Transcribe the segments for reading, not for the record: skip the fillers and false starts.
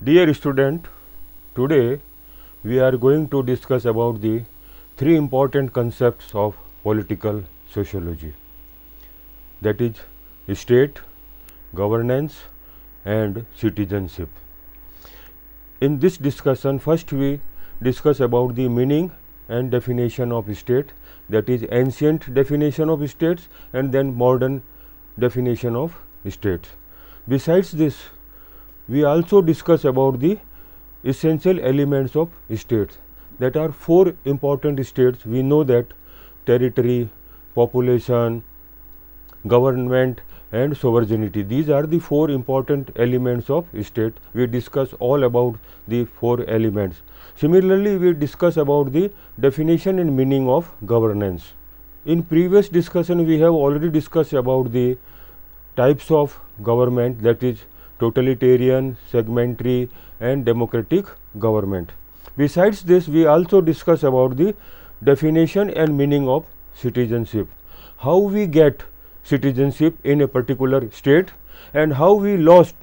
Dear student, today we are going to discuss about the three important concepts of political sociology, that is state, governance and citizenship. In this discussion, first we discuss about the meaning and definition of state, that is ancient definition of states and then modern definition of states. Besides this, we also discuss about the essential elements of states. That are four important states. We know that territory, population, government and sovereignty. These are the four important elements of state. We discuss all about the four elements. Similarly, we discuss about the definition and meaning of governance. In previous discussion, we have already discussed about the types of government, that is totalitarian, segmentary and democratic government. Besides this, we also discuss about the definition and meaning of citizenship, how we get citizenship in a particular state and how we lost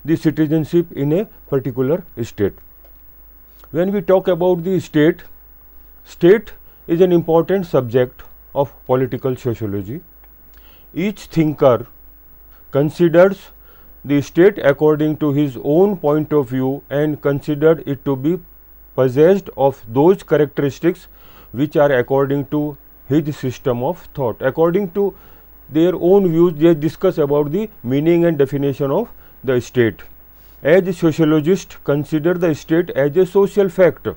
the citizenship in a particular state. When we talk about the state, state is an important subject of political sociology. Each thinker considers the state according to his own point of view and considered it to be possessed of those characteristics which are according to his system of thought. According to their own views, they discuss about the meaning and definition of the state. As sociologists consider the state as a social fact,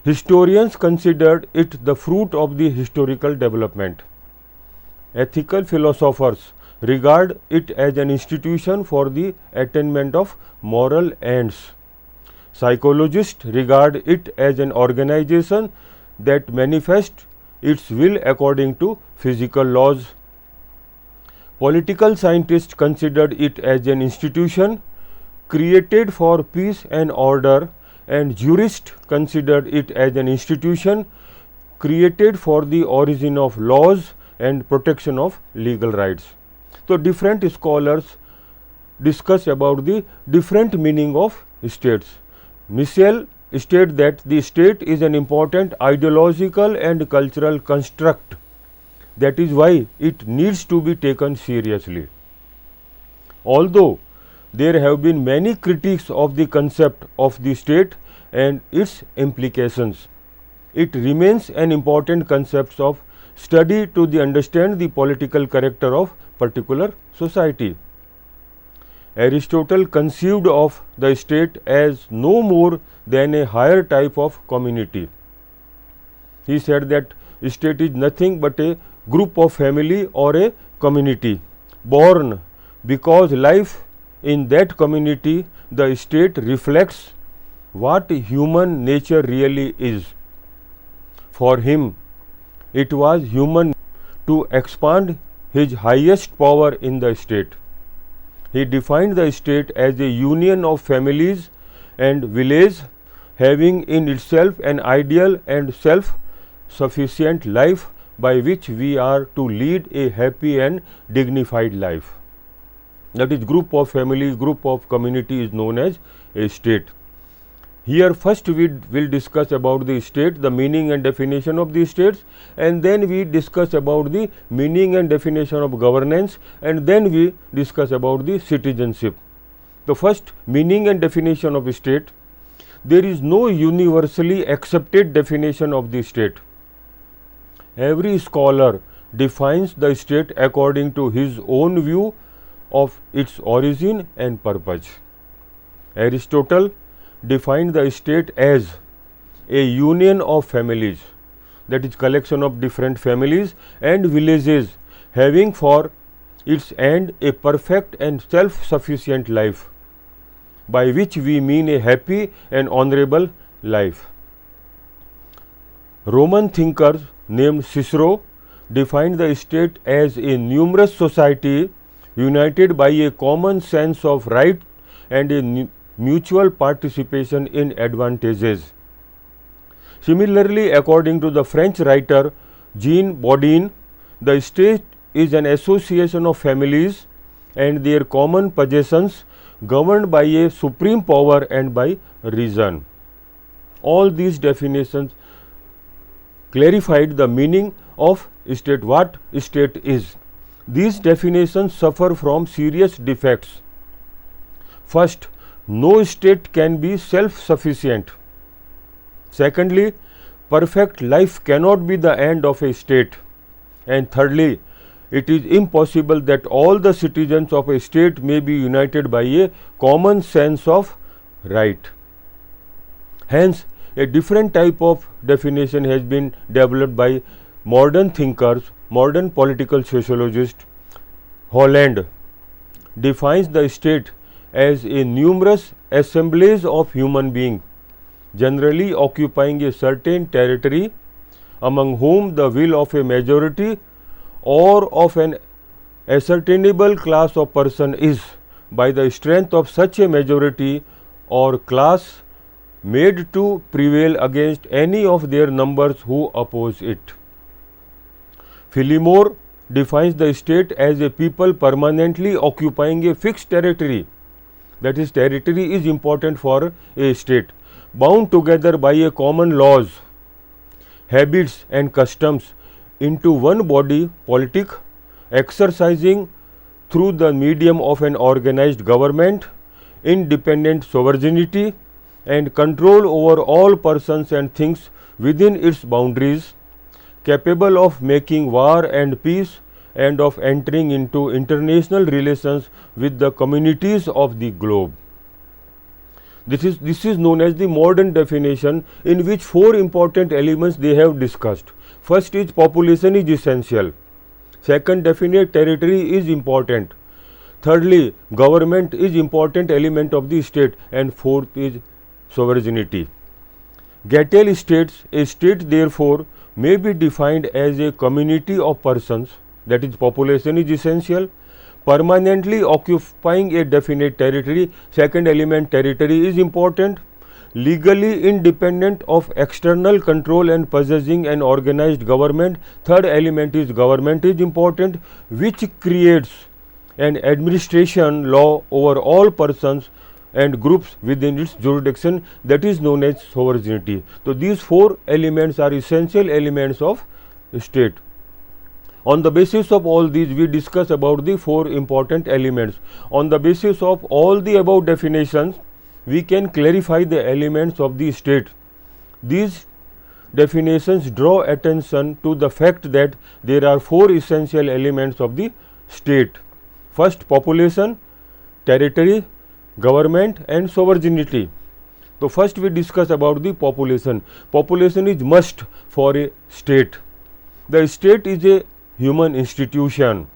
historians considered it the fruit of the historical development. Ethical philosophers regard it as an institution for the attainment of moral ends. Psychologists regard it as an organization that manifests its will according to physical laws. Political scientists considered it as an institution created for peace and order, and jurists considered it as an institution created for the origin of laws and protection of legal rights. So, different scholars discuss about the different meaning of states. Michel states that the state is an important ideological and cultural construct. That is why it needs to be taken seriously. Although there have been many critiques of the concept of the state and its implications, it remains an important concept of study to understand the political character of particular society. Aristotle conceived of the state as no more than a higher type of community. He said that state is nothing but a group of family or a community born because life in that community. The state reflects what human nature really is. For him, it was human to expand his highest power in the state. He defined the state as a union of families and villages having in itself an ideal and self-sufficient life by which we are to lead a happy and dignified life. That is, group of family, group of community is known as a state. Here first we will discuss about the state, the meaning and definition of the states, and then we discuss about the meaning and definition of governance, and then we discuss about the citizenship. The first, meaning and definition of state. There is no universally accepted definition of the state. Every scholar defines the state according to his own view of its origin and purpose. Aristotle defined the state as a union of families, that is collection of different families and villages having for its end a perfect and self-sufficient life, by which we mean a happy and honorable life. Roman thinkers named Cicero defined the state as a numerous society united by a common sense of right and a mutual participation in advantages. Similarly, according to the French writer Jean Bodin, the state is an association of families and their common possessions governed by a supreme power and by reason. All these definitions clarified the meaning of state, what state is. These definitions suffer from serious defects. First, no state can be self-sufficient. Secondly, perfect life cannot be the end of a state. And thirdly, it is impossible that all the citizens of a state may be united by a common sense of right. Hence, a different type of definition has been developed by modern thinkers, modern political sociologists. Holland defines the state as a numerous assemblage of human beings, generally occupying a certain territory, among whom the will of a majority or of an ascertainable class of person is, by the strength of such a majority or class, made to prevail against any of their numbers who oppose it. Fillmore defines the state as a people permanently occupying a fixed territory. That is, territory is important for a state, bound together by a common laws, habits and customs into one body politic, exercising through the medium of an organized government, independent sovereignty and control over all persons and things within its boundaries, capable of making war and peace and of entering into international relations with the communities of the globe. This is known as the modern definition, in which four important elements they have discussed. First is population is essential. Second, definite territory is important. Thirdly, government is important element of the state, and fourth is sovereignty. Gattel states, a state therefore may be defined as a community of persons, that is, population is essential, permanently occupying a definite territory. Second element, territory is important, legally independent of external control and possessing an organized government. Third element is government is important, which creates an administration law over all persons and groups within its jurisdiction, that is known as sovereignty. So these four elements are essential elements of state. On the basis of all these, we discuss about the four important elements. On the basis of all the above definitions, we can clarify the elements of the state. These definitions draw attention to the fact that there are four essential elements of the state. First, population, territory, government and sovereignty. So first we discuss about the population. Population is must for a state. The state is a human institution,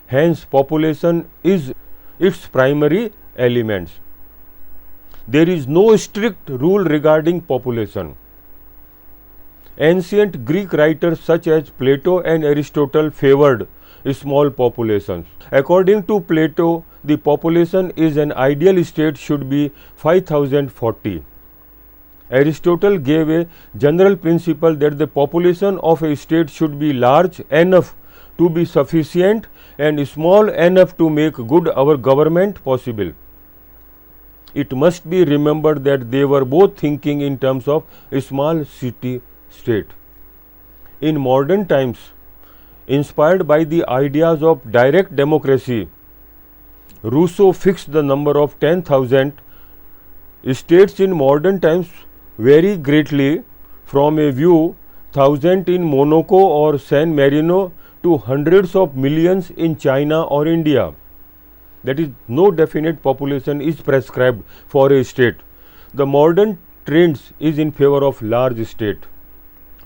hence population is its primary elements. There is no strict rule regarding population. Ancient Greek writers such as Plato and Aristotle favored small populations. According to Plato, the population is an ideal state should be 5040. Aristotle gave a general principle that the population of a state should be large enough to be sufficient and small enough to make good our government possible. It must be remembered that they were both thinking in terms of a small city state. In modern times, inspired by the ideas of direct democracy, Rousseau fixed the number of 10,000. States in modern times vary greatly from a view 1,000 in Monaco or San Marino to hundreds of millions in China or India. That is, no definite population is prescribed for a state. The modern trends is in favor of large state.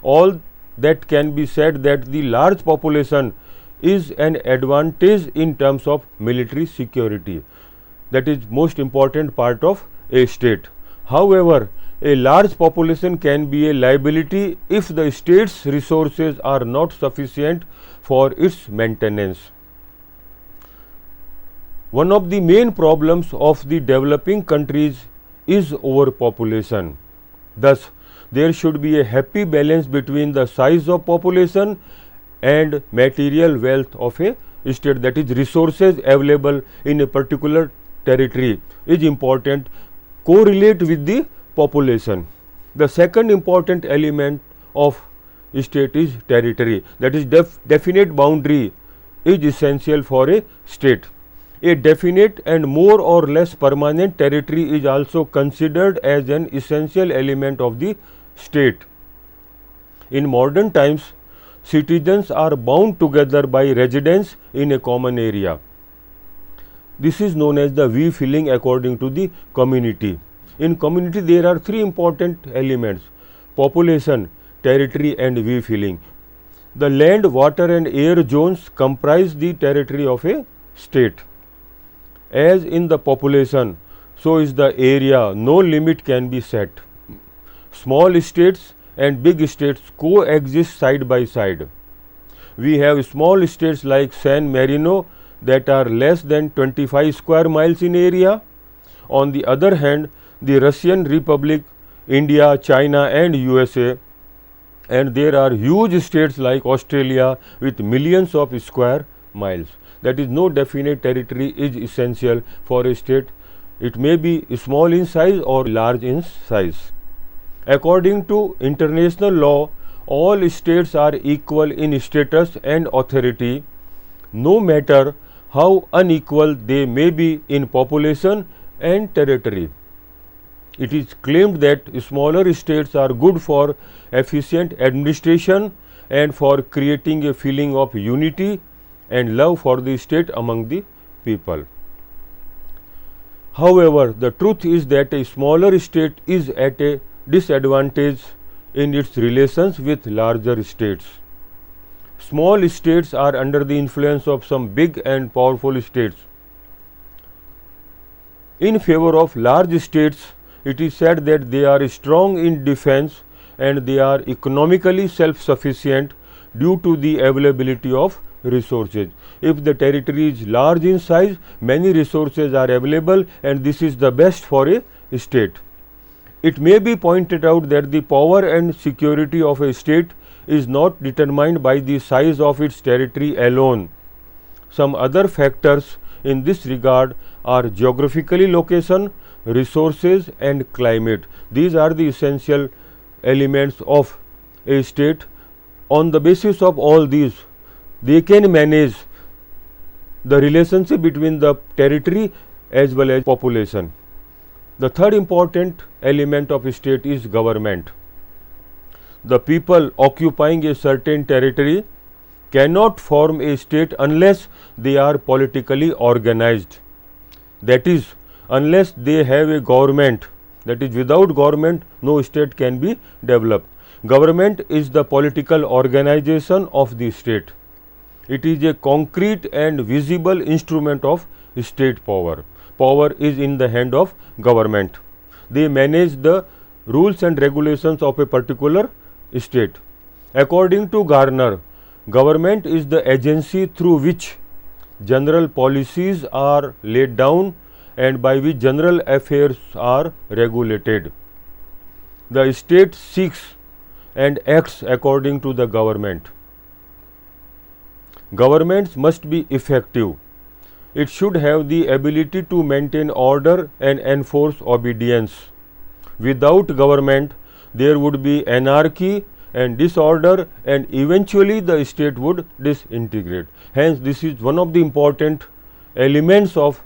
All that can be said that the large population is an advantage in terms of military security. That is most important part of a state. However, a large population can be a liability if the state's resources are not sufficient for its maintenance. One of the main problems of the developing countries is overpopulation. Thus, there should be a happy balance between the size of population and material wealth of a state, that is, resources available in a particular territory is important, correlate with the population. The second important element of state is territory, that is definite boundary is essential for a state. A definite and more or less permanent territory is also considered as an essential element of the state. In modern times, citizens are bound together by residence in a common area. This is known as the we feeling according to the community. In community there are three important elements: population, territory and we feeling. The land, water and air zones comprise the territory of a state. As in the population, so is the area, no limit can be set. Small states and big states coexist side by side. We have small states like San Marino that are less than 25 square miles in area. On the other hand, the Russian Republic, India, China and USA, and there are huge states like Australia with millions of square miles. That is, no definite territory is essential for a state. It may be small in size or large in size. According to international law, all states are equal in status and authority, no matter how unequal they may be in population and territory. It is claimed that smaller states are good for efficient administration and for creating a feeling of unity and love for the state among the people. However, the truth is that a smaller state is at a disadvantage in its relations with larger states. Small states are under the influence of some big and powerful states. In favor of large states, it is said that they are strong in defense and they are economically self-sufficient due to the availability of resources. If the territory is large in size, many resources are available and this is the best for a state. It may be pointed out that the power and security of a state is not determined by the size of its territory alone. Some other factors in this regard are geographically location, resources and climate. These are the essential elements of a state. On the basis of all these, they can manage the relationship between the territory as well as population. The third important element of a state is government. The people occupying a certain territory cannot form a state unless they are politically organized. That is, unless they have a government. That is, without government, no state can be developed. Government is the political organization of the state. It is a concrete and visible instrument of state power. Power is in the hand of government. They manage the rules and regulations of a particular state. According to Garner, government is the agency through which general policies are laid down and by which general affairs are regulated. The state seeks and acts according to the government. Governments must be effective. It should have the ability to maintain order and enforce obedience. Without government, there would be anarchy and disorder and eventually the state would disintegrate. Hence, this is one of the important elements of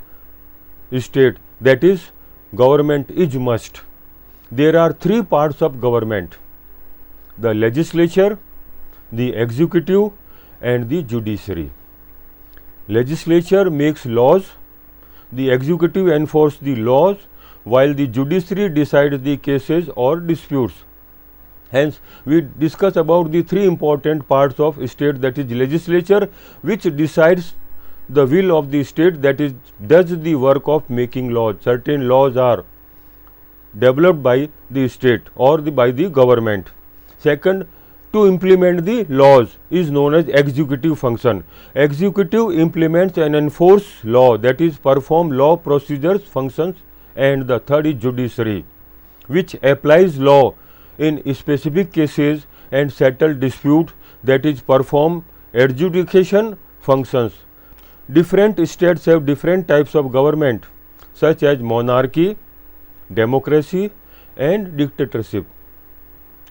state, that is, government is must. There are three parts of government: the legislature, the executive and the judiciary. Legislature makes laws, the executive enforces the laws, while the judiciary decides the cases or disputes. Hence, we discuss about the three important parts of state, that is legislature, which decides the will of the state, that is, does the work of making laws. Certain laws are developed by the state or by the government. Second, to implement the laws is known as executive function. Executive implements and enforce law, that is, perform law procedures functions. And the third is judiciary, which applies law in specific cases and settle disputes, that is, perform adjudication functions. Different states have different types of government. such as monarchy, democracy and dictatorship.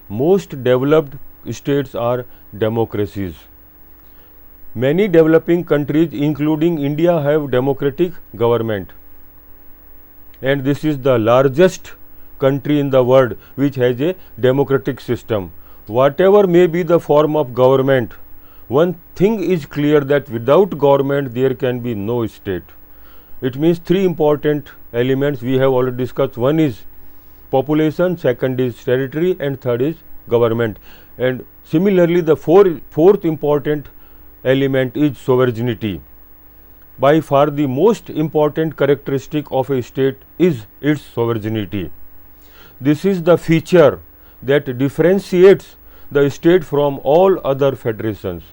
Most developed states are democracies. Many developing countries including India have democratic government, and this is the largest country in the world which has a democratic system. Whatever may be the form of government, one thing is clear, that without government there can be no state. It means three important elements we have already discussed. One is population, second is territory and third is government. And similarly the fourth important element is sovereignty. By far the most important characteristic of a state is its sovereignty. This is the feature that differentiates the state from all other federations.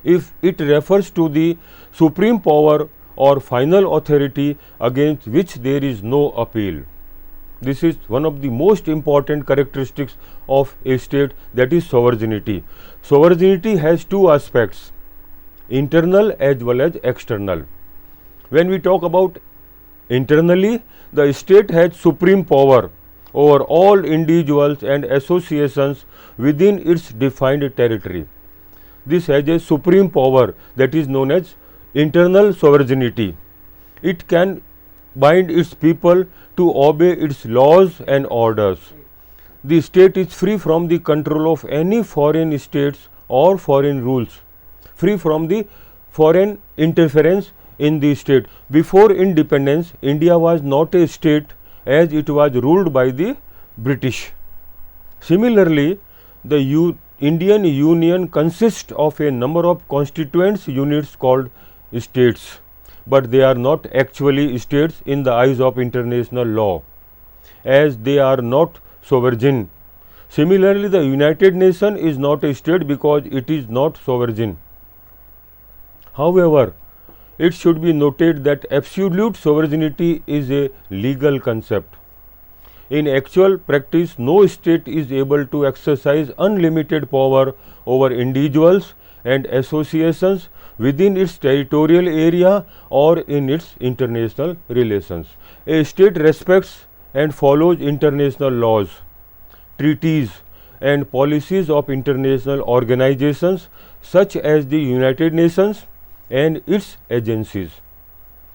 If it refers to the supreme power or final authority against which there is no appeal. This is one of the most important characteristics of a state, that is sovereignty. Sovereignty has two aspects, internal as well as external. When we talk about internally, the state has supreme power over all individuals and associations within its defined territory. This has a supreme power, that is known as internal sovereignty. It can bind its people to obey its laws and orders. The state is free from the control of any foreign states or foreign rules, free from the foreign interference in the state. Before independence, India was not a state as it was ruled by the British. Similarly, the Indian Union consists of a number of constituent units called states, but they are not actually states in the eyes of international law, as they are not sovereign. Similarly, the United Nations is not a state because it is not sovereign. However, it should be noted that absolute sovereignty is a legal concept. In actual practice, no state is able to exercise unlimited power over individuals and associations within its territorial area or in its international relations. A state respects and follows international laws, treaties and policies of international organizations such as the United Nations and its agencies.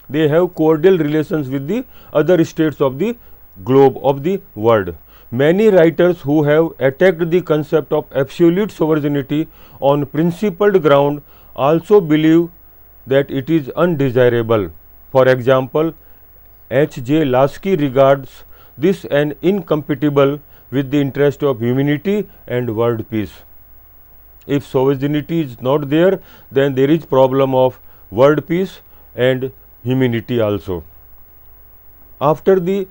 They have cordial relations with the other states of the globe, of the world. Many writers who have attacked the concept of absolute sovereignty on principled ground also believe that it is undesirable. For example, H.J. Lasky regards this as incompatible with the interest of humanity and world peace. If sovereignty is not there, then there is problem of world peace and humanity also. After the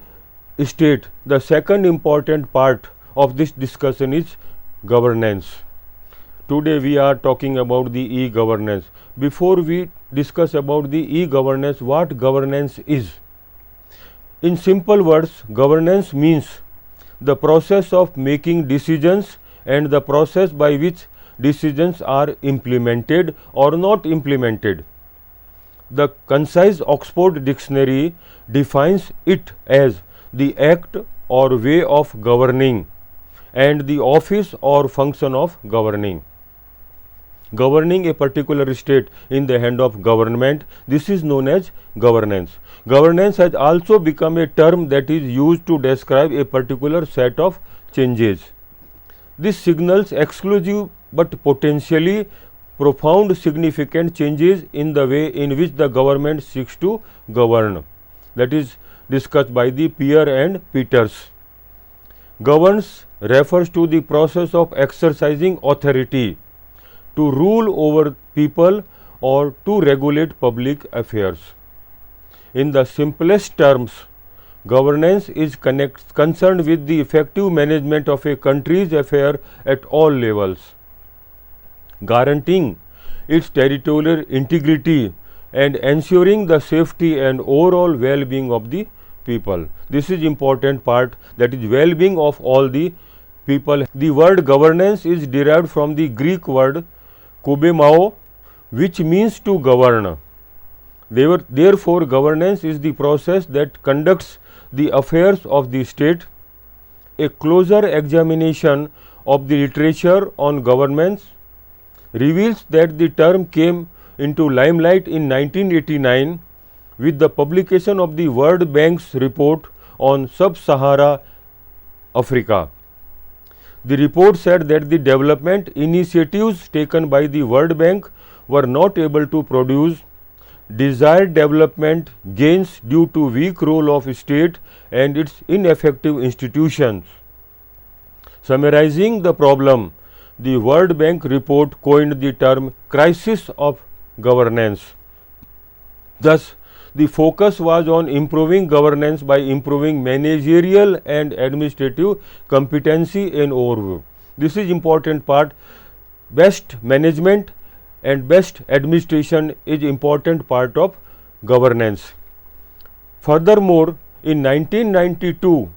state, the second important part of this discussion is governance. Today we are talking about the e-governance. Before we discuss about the e-governance, what governance is? In simple words, governance means the process of making decisions and the process by which decisions are implemented or not implemented. The concise Oxford Dictionary defines it as the act or way of governing and the office or function of governing. Governing a particular state in the hand of government, this is known as governance. Governance has also become a term that is used to describe a particular set of changes. This signals exclusive but potentially profound significant changes in the way in which the government seeks to govern. That is discussed by the Peer and Peters. Governs refers to the process of exercising authority to rule over people or to regulate public affairs. In the simplest terms, governance is concerned with the effective management of a country's affairs at all levels, guaranteeing its territorial integrity and ensuring the safety and overall well-being of the people. This is important part, that is well-being of all the people. The word governance is derived from the Greek word kubemao, which means to govern. Therefore, governance is the process that conducts the affairs of the state. A closer examination of the literature on governance reveals that the term came into limelight in 1989 with the publication of the World Bank's report on Sub-Sahara Africa. The report said that the development initiatives taken by the World Bank were not able to produce desired development gains due to weak role of state and its ineffective institutions. Summarizing the problem, the World Bank report coined the term crisis of governance. Thus, the focus was on improving governance by improving managerial and administrative competency and overview. This is important part. Best management and best administration is important part of governance. Furthermore, in 1992,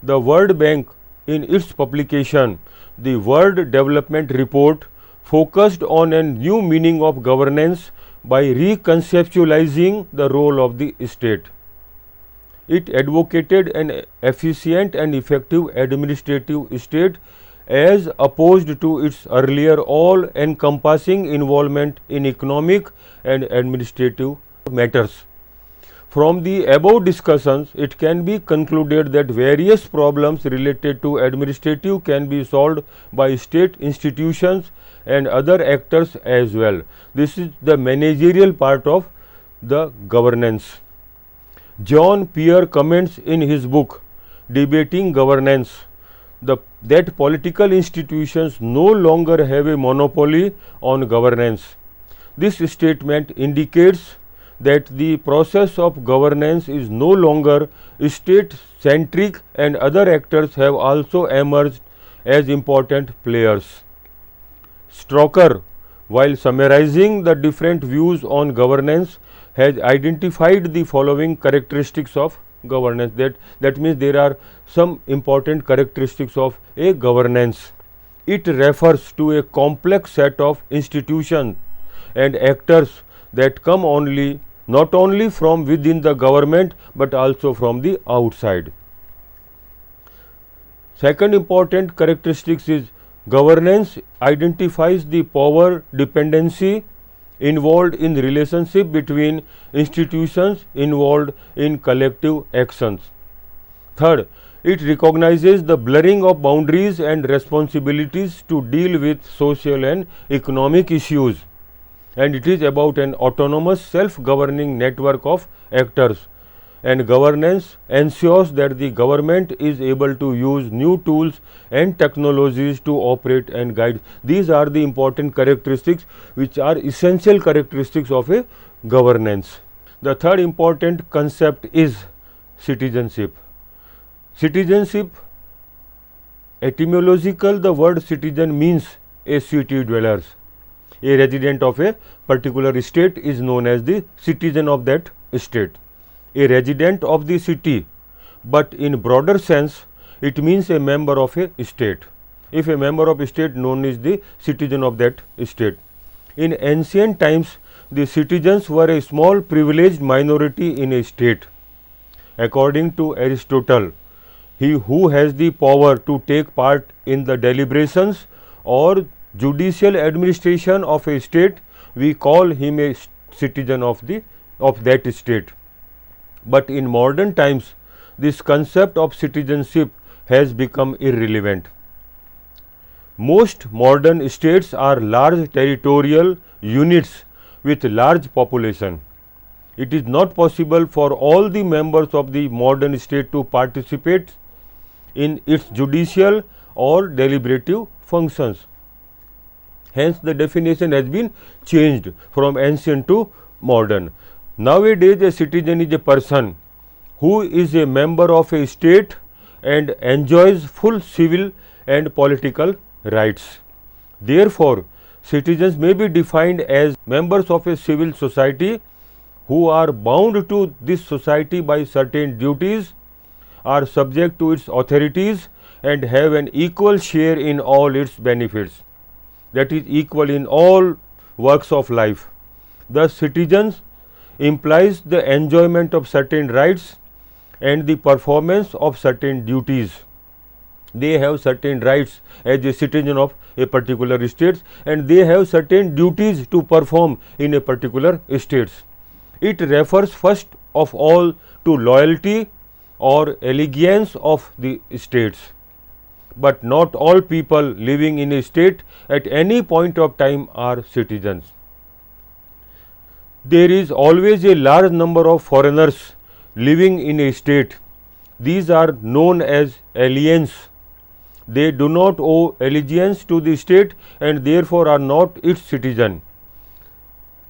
the World Bank in its publication, the World Development Report, focused on a new meaning of governance by reconceptualizing the role of the state. It advocated an efficient and effective administrative state as opposed to its earlier all-encompassing involvement in economic and administrative matters. From the above discussions, it can be concluded that various problems related to administrative can be solved by state institutions and other actors as well. This is the managerial part of the governance. John Peer comments in his book Debating Governance that political institutions no longer have a monopoly on governance. This statement indicates that the process of governance is no longer state-centric and other actors have also emerged as important players. Stroker, while summarizing the different views on governance, has identified the following characteristics of governance. That means there are some important characteristics of a governance. It refers to a complex set of institutions and actors that come not only from within the government but also from the outside. Second important characteristics is governance identifies the power dependency involved in relationship between institutions involved in collective actions. Third, it recognizes the blurring of boundaries and responsibilities to deal with social and economic issues, and it is about an autonomous self-governing network of actors, and governance ensures that the government is able to use new tools and technologies to operate and guide. These are the important characteristics which are essential characteristics of a governance. The third important concept is citizenship. Citizenship, etymological, the word citizen means a city dwellers. A resident of a particular state is known as the citizen of that state. A resident of the city, but in broader sense it means a member of a state. If a member of a state, known as the citizen of that state. In ancient times, the citizens were a small privileged minority in a state. According to Aristotle, he who has the power to take part in the deliberations or judicial administration of a state, we call him a citizen of that state. But in modern times, this concept of citizenship has become irrelevant. Most modern states are large territorial units with large population. It is not possible for all the members of the modern state to participate in its judicial or deliberative functions. Hence, the definition has been changed from ancient to modern. Nowadays, a citizen is a person who is a member of a state and enjoys full civil and political rights. Therefore, citizens may be defined as members of a civil society who are bound to this society by certain duties, are subject to its authorities, and have an equal share in all its benefits. That is, equal in all works of life. Thus, citizens implies the enjoyment of certain rights and the performance of certain duties. They have certain rights as a citizen of a particular state, and they have certain duties to perform in a particular state. It refers first of all to loyalty or allegiance of the states. But not all people living in a state at any point of time are citizens. There is always a large number of foreigners living in a state. These are known as aliens. They do not owe allegiance to the state and therefore are not its citizen.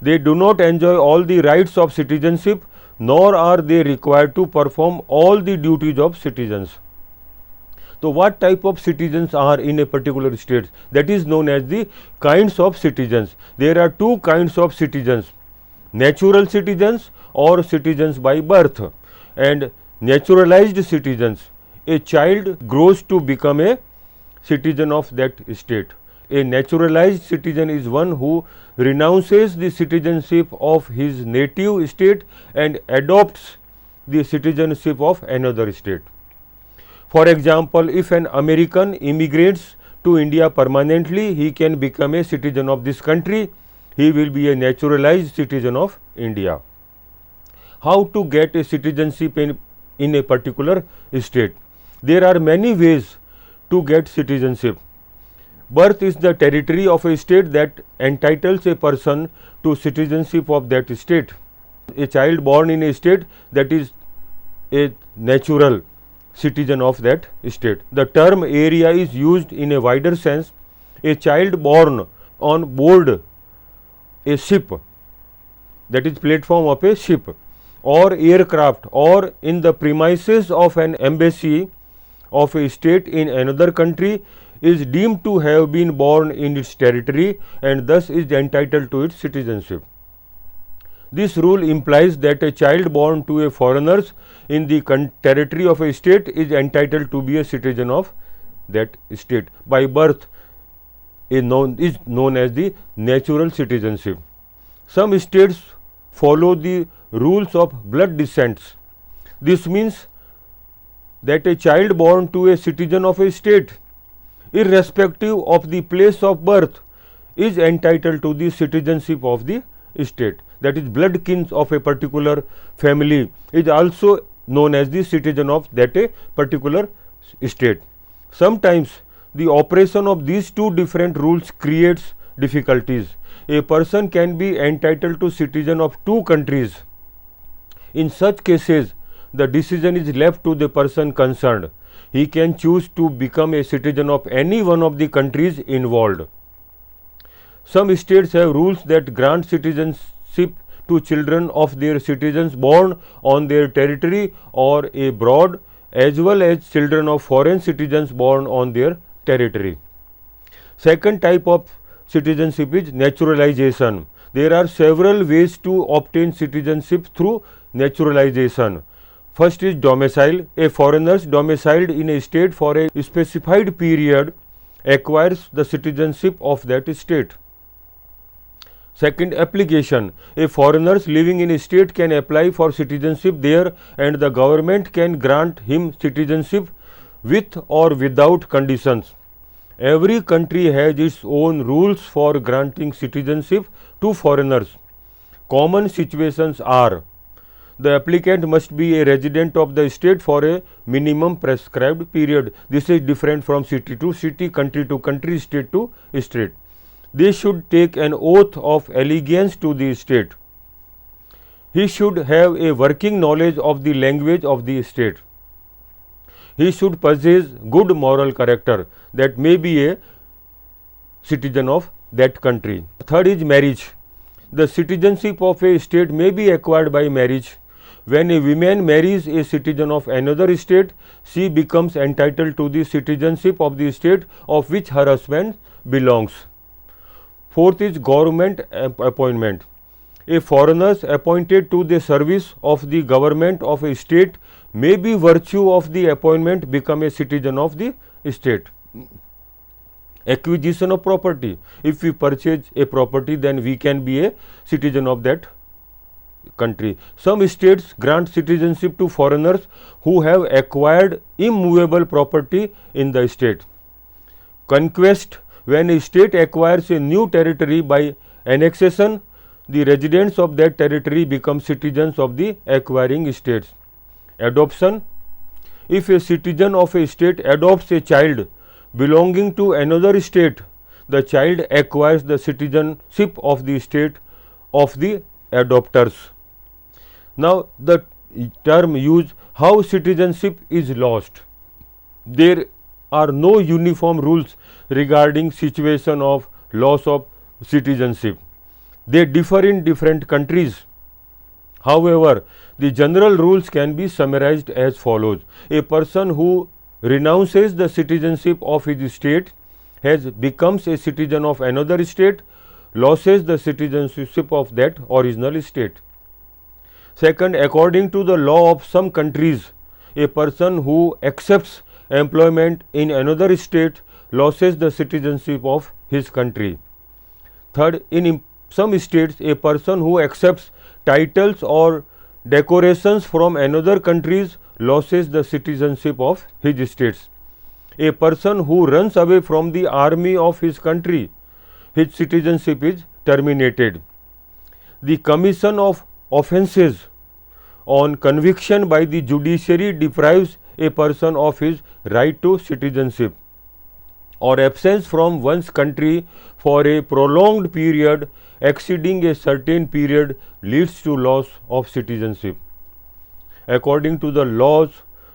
They do not enjoy all the rights of citizenship, nor are they required to perform all the duties of citizens. So, what type of citizens are in a particular state? That is known as the kinds of citizens. There are two kinds of citizens: natural citizens or citizens by birth, and naturalized citizens. A child grows to become a citizen of that state. A naturalized citizen is one who renounces the citizenship of his native state and adopts the citizenship of another state. For example, if an American immigrates to India permanently, he can become a citizen of this country. He will be a naturalized citizen of India. How to get a citizenship in a particular state? There are many ways to get citizenship. Birth is the territory of a state that entitles a person to citizenship of that state. A child born in a state that is a natural citizen of that state. The term area is used in a wider sense. A child born on board a ship, that is platform of a ship, or aircraft, or in the premises of an embassy of a state in another country, is deemed to have been born in its territory and thus is entitled to its citizenship. This rule implies that a child born to a foreigner in the territory of a state is entitled to be a citizen of that state by birth. Is known as the natural citizenship. Some states follow the rules of blood descent. This means that a child born to a citizen of a state, irrespective of the place of birth, is entitled to the citizenship of the state. That is, blood kin of a particular family is also known as the citizen of that a particular state. Sometimes the operation of these two different rules creates difficulties. A person can be entitled to citizen of two countries. In such cases, the decision is left to the person concerned. He can choose to become a citizen of any one of the countries involved. Some states have rules that grant citizenship to children of their citizens born on their territory or abroad, as well as children of foreign citizens born on their territory. Second type of citizenship is naturalization. There are several ways to obtain citizenship through naturalization. First is domicile. A foreigner domiciled in a state for a specified period acquires the citizenship of that state. Second, application. A foreigner living in a state can apply for citizenship there and the government can grant him citizenship with or without conditions. Every country has its own rules for granting citizenship to foreigners. Common situations are: the applicant must be a resident of the state for a minimum prescribed period. This is different from city to city, country to country, state to state. They should take an oath of allegiance to the state. He should have a working knowledge of the language of the state. He should possess good moral character, that may be a citizen of that country. Third is marriage. The citizenship of a state may be acquired by marriage. When a woman marries a citizen of another state, she becomes entitled to the citizenship of the state of which her husband belongs. Fourth is government appointment. A foreigner appointed to the service of the government of a state may by virtue of the appointment become a citizen of the state. Acquisition of property. If we purchase a property, then we can be a citizen of that country. Some states grant citizenship to foreigners who have acquired immovable property in the state. Conquest: when a state acquires a new territory by annexation, the residents of that territory become citizens of the acquiring states. Adoption: if a citizen of a state adopts a child belonging to another state, the child acquires the citizenship of the state of the adopters. Now, the term used, how citizenship is lost. There are no uniform rules regarding situation of loss of citizenship. They differ in different countries. However, the general rules can be summarized as follows. A person who renounces the citizenship of his state becomes a citizen of another state, loses the citizenship of that original state. Second, according to the law of some countries, a person who accepts employment in another state loses the citizenship of his country. Third, in some states, a person who accepts titles or decorations from another countries loses the citizenship of his states. A person who runs away from the army of his country, his citizenship is terminated. The commission of offences on conviction by the judiciary deprives a person of his right to citizenship, or absence from one's country for a prolonged period exceeding a certain period leads to loss of citizenship. According to the laws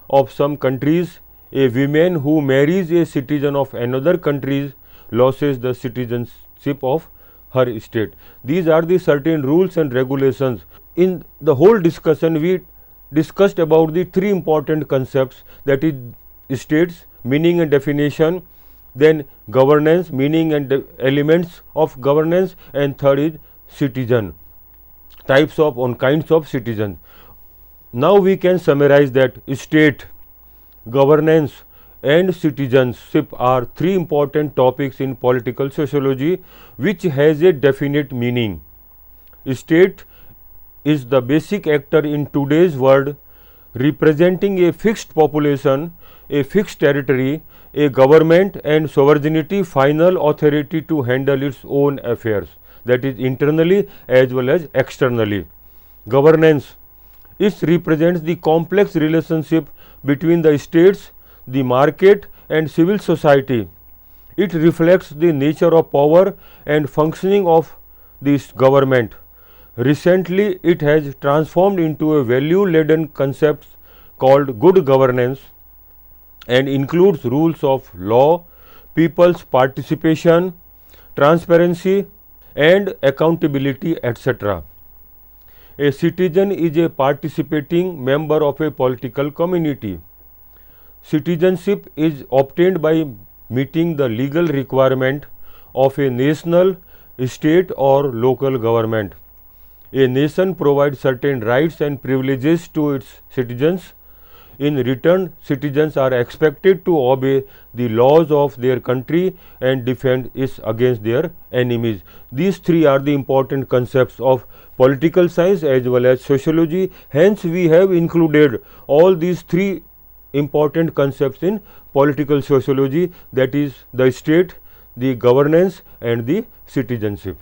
of some countries, a woman who marries a citizen of another country loses the citizenship of her state. These are the certain rules and regulations. In the whole discussion, we discussed about the three important concepts, that is states, meaning and definition, then governance, meaning and elements of governance, and third is citizen, types of kinds of citizens. Now we can summarize that state, governance and citizenship are three important topics in political sociology which has a definite meaning. State is the basic actor in today's world, representing a fixed population, a fixed territory, a government and sovereignty, final authority to handle its own affairs, that is internally as well as externally. Governance, it represents the complex relationship between the states, the market and civil society. It reflects the nature of power and functioning of this government. Recently, it has transformed into a value-laden concept called good governance and includes rules of law, people's participation, transparency and accountability, etc. A citizen is a participating member of a political community. Citizenship is obtained by meeting the legal requirement of a national, state or local government. A nation provides certain rights and privileges to its citizens. In return, citizens are expected to obey the laws of their country and defend it against their enemies. These three are the important concepts of political science as well as sociology. Hence, we have included all these three important concepts in political sociology, that is the state, the governance and the citizenship.